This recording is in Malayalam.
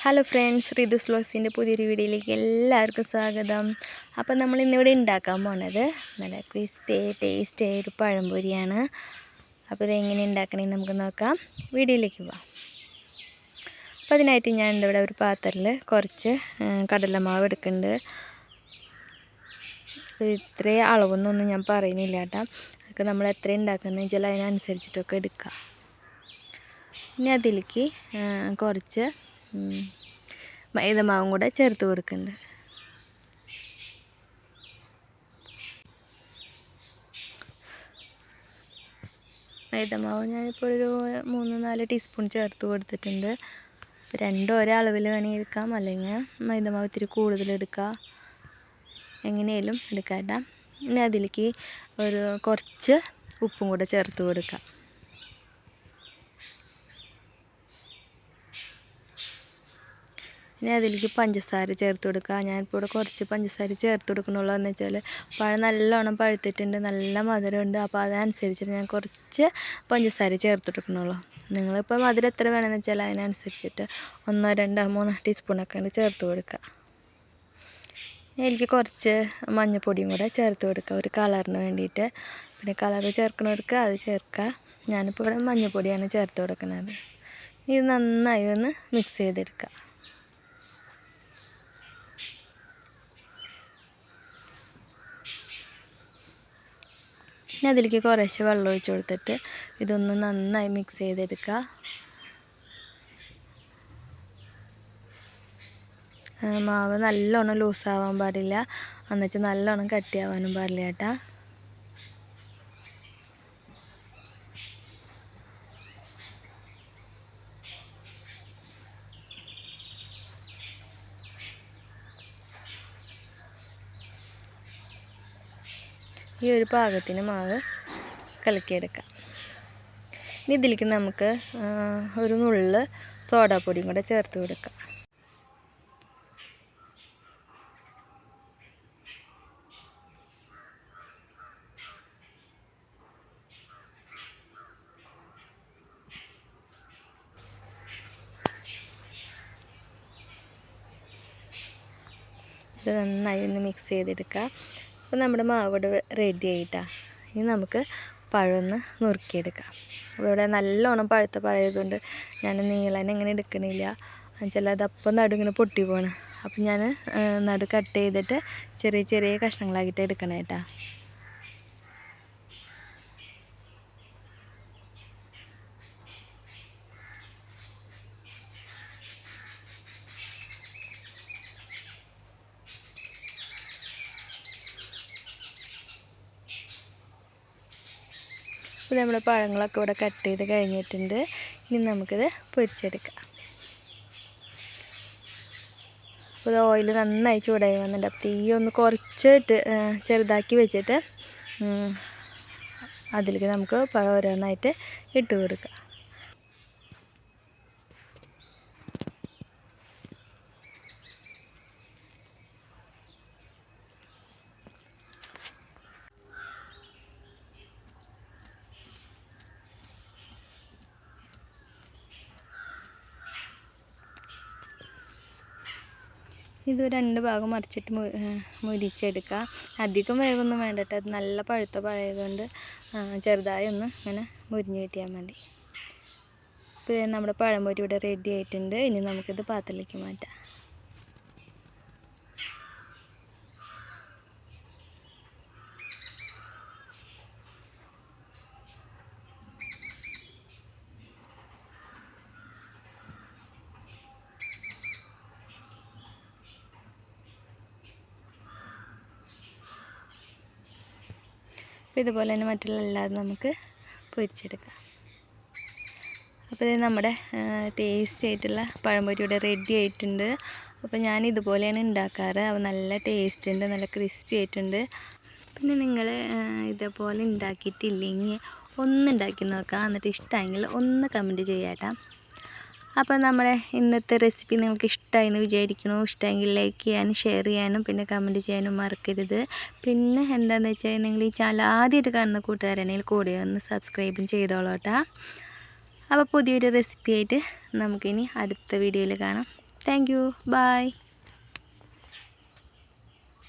ഹലോ ഫ്രണ്ട്സ്, റിതുസ് വ്ലോഗ്സിൻ്റെ പുതിയൊരു വീഡിയോയിലേക്ക് എല്ലാവർക്കും സ്വാഗതം. അപ്പോൾ നമ്മൾ ഇന്നിവിടെ ഉണ്ടാക്കാൻ പോണത് നല്ല ക്രിസ്പി ടേസ്റ്റ് ആയ ഒരു പഴംപൊരിയാണ്. അപ്പോൾ ഇതെങ്ങനെ ഉണ്ടാക്കണമെന്ന് നമുക്ക് നോക്കാം. വീഡിയോയിലേക്ക് പോവാം. അപ്പോൾ അതിനായിട്ട് ഞാൻ ഇവിടെ ഒരു പാത്രത്തിൽ കുറച്ച് കടലമാവ് എടുക്കുന്നുണ്ട്. ഇത്രയും അളവൊന്നും ഞാൻ പറയുന്നില്ല കേട്ടോ. അതൊക്കെ നമ്മൾ എത്ര ഉണ്ടാക്കുന്നതെന്ന് വെച്ചാൽ അതിനനുസരിച്ചിട്ടൊക്കെ എടുക്കാം. ഇനി അതിലേക്ക് കുറച്ച് മൈദമാവും കൂടെ ചേർത്ത് കൊടുക്കുന്നുണ്ട്. മൈദമാവ് ഞാനിപ്പോൾ ഒരു 3-4 ടീസ്പൂൺ ചേർത്ത് കൊടുത്തിട്ടുണ്ട്. രണ്ടും ഒരേ അളവിൽ വേണമെങ്കിൽ എടുക്കാം, അല്ലെങ്കിൽ മൈദമാവ് ഇത്തിരി കൂടുതൽ എടുക്കുക, എങ്ങനെയാലും എടുക്കാം കേട്ടോ. ഇനി അതിലേക്ക് കുറച്ച് ഉപ്പും കൂടെ ചേർത്ത് കൊടുക്കാം. ഇനി അതിലേക്ക് പഞ്ചസാര ചേർത്ത് കൊടുക്കുക. ഞാനിപ്പോൾ ഇവിടെ കുറച്ച് പഞ്ചസാര ചേർത്ത് കൊടുക്കണുള്ളൂ. എന്ന് വെച്ചാൽ പഴം നല്ലോണം പഴുത്തിട്ടുണ്ട്, നല്ല മധുരമുണ്ട്. അപ്പോൾ അതനുസരിച്ചിട്ട് ഞാൻ കുറച്ച് പഞ്ചസാര ചേർത്ത് കൊടുക്കണുള്ളൂ. നിങ്ങളിപ്പോൾ മധുരം എത്ര വേണമെന്ന് വെച്ചാൽ അതിനനുസരിച്ചിട്ട് 1, 2, 3 ടീസ്പൂണൊക്കെ ചേർത്ത് കൊടുക്കുക. ഇതിലേക്ക് കുറച്ച് മഞ്ഞൾപ്പൊടിയും കൂടെ ചേർത്ത് കൊടുക്കുക, ഒരു കളറിന് വേണ്ടിയിട്ട്. പിന്നെ കളർ ചേർക്കണവർക്ക് അത് ചേർക്കുക. ഞാനിപ്പോൾ ഇവിടെ മഞ്ഞൾപ്പൊടിയാണ് ചേർത്ത് കൊടുക്കുന്നത്. ഇത് നന്നായി ഒന്ന് മിക്സ് ചെയ്തെടുക്കുക. പിന്നെ അതിലേക്ക് കുറേശ്ശെ വെള്ളം ഒഴിച്ച് കൊടുത്തിട്ട് ഇതൊന്ന് നന്നായി മിക്സ് ചെയ്തെടുക്കുക. മാവ് നല്ലോണം ലൂസാവാൻ പാടില്ല, എന്നിട്ട് നല്ലോണം കട്ടിയാവാനും പാടില്ല കേട്ടോ. ഈ ഒരു പാകത്തിന് മാവ് കലക്കിയെടുക്കാം. ഇനി ഇതിലേക്ക് നമുക്ക് ഒരു നുള്ള് സോഡാപ്പൊടിയും കൂടെ ചേർത്ത് കൊടുക്കാം. ഇത് നന്നായി ഒന്ന് മിക്സ് ചെയ്തെടുക്കുക. അപ്പോൾ നമ്മുടെ മാവ് ഇവിടെ റെഡി ആയിട്ടാണ്. ഇനി നമുക്ക് പഴം ഒന്ന് നുറുക്കിയെടുക്കാം. അപ്പോൾ ഇവിടെ നല്ലോണം പഴുത്ത പഴയതുകൊണ്ട് ഞാൻ നീളനെ ഇങ്ങനെ എടുക്കണില്ല. എന്നുവെച്ചാൽ അതപ്പം നടുങ്ങനെ പൊട്ടി പോകണം. അപ്പം ഞാൻ നടു കട്ട് ചെയ്തിട്ട് ചെറിയ ചെറിയ കഷ്ണങ്ങളാക്കിയിട്ട് എടുക്കണം കേട്ടോ. അപ്പോൾ നമ്മുടെ പഴങ്ങളൊക്കെ ഇവിടെ കട്ട് ചെയ്ത് കഴിഞ്ഞിട്ടുണ്ട്. ഇനി നമുക്കിത് പൊരിച്ചെടുക്കാം. അപ്പോൾ ഇത് ഓയിൽ നന്നായി ചൂടായി വന്നിട്ടുണ്ട്. അപ്പോൾ തീ ഒന്ന് കുറച്ചിട്ട് ചെറുതാക്കി വെച്ചിട്ട് അതിലേക്ക് നമുക്ക് പഴം ഓരോന്നായിട്ട് ഇട്ട് കൊടുക്കാം. ഇത് 2 ഭാഗം മറിച്ചിട്ട് മുരിച്ചെടുക്കുക. അധികം വേവൊന്നും വേണ്ട കേട്ടോ. അത് നല്ല പഴുത്ത പഴയതുകൊണ്ട് ചെറുതായി ഒന്ന് ഇങ്ങനെ മുരിഞ്ഞ് കിട്ടിയാൽ മതി. ഇപ്പോൾ നമ്മുടെ പഴംപൊരി ഇവിടെ റെഡി ആയിട്ടുണ്ട്. ഇനി നമുക്കിത് പാത്രത്തിലേക്ക് മാറ്റാം. അപ്പോൾ ഇതുപോലെ തന്നെ മറ്റുള്ള എല്ലാതും നമുക്ക് പൊരിച്ചെടുക്കാം. അപ്പോൾ ഇത് നമ്മുടെ ടേസ്റ്റ് ആയിട്ടുള്ള പഴംപൊരി ഇവിടെ റെഡി ആയിട്ടുണ്ട്. അപ്പോൾ ഞാൻ ഇതുപോലെയാണ് ഉണ്ടാക്കാറ്. അപ്പോൾ നല്ല ടേസ്റ്റ് ഉണ്ട്, നല്ല ക്രിസ്പി ആയിട്ടുണ്ട്. പിന്നെ നിങ്ങൾ ഇതേപോലെ ഉണ്ടാക്കിയിട്ടില്ലെങ്കിൽ ഒന്ന് ഉണ്ടാക്കി നോക്കാം. എന്നിട്ട് ഇഷ്ടമെങ്കിൽ ഒന്ന് കമൻറ്റ് ചെയ്യാട്ടോ. അപ്പോൾ നമ്മുടെ ഇന്നത്തെ റെസിപ്പി നിങ്ങൾക്ക് ഇഷ്ടമായി എന്ന് വിചാരിക്കുന്നു. ഇഷ്ടമെങ്കിൽ ലൈക്ക് ചെയ്യാനും ഷെയർ ചെയ്യാനും പിന്നെ കമൻറ്റ് ചെയ്യാനും മറക്കരുത്. പിന്നെ എന്താണെന്ന് വെച്ചാൽ നിങ്ങൾ ഈ ചാനൽ ആദ്യമായിട്ട് കാണുന്ന കൂട്ടുകാരാണെങ്കിൽ കൂടെ ഒന്ന് സബ്സ്ക്രൈബും ചെയ്തോളൂ കേട്ടോ. അപ്പോൾ പുതിയൊരു റെസിപ്പി ആയിട്ട് നമുക്കിനി അടുത്ത വീഡിയോയിൽ കാണാം. Thank you. ബൈ.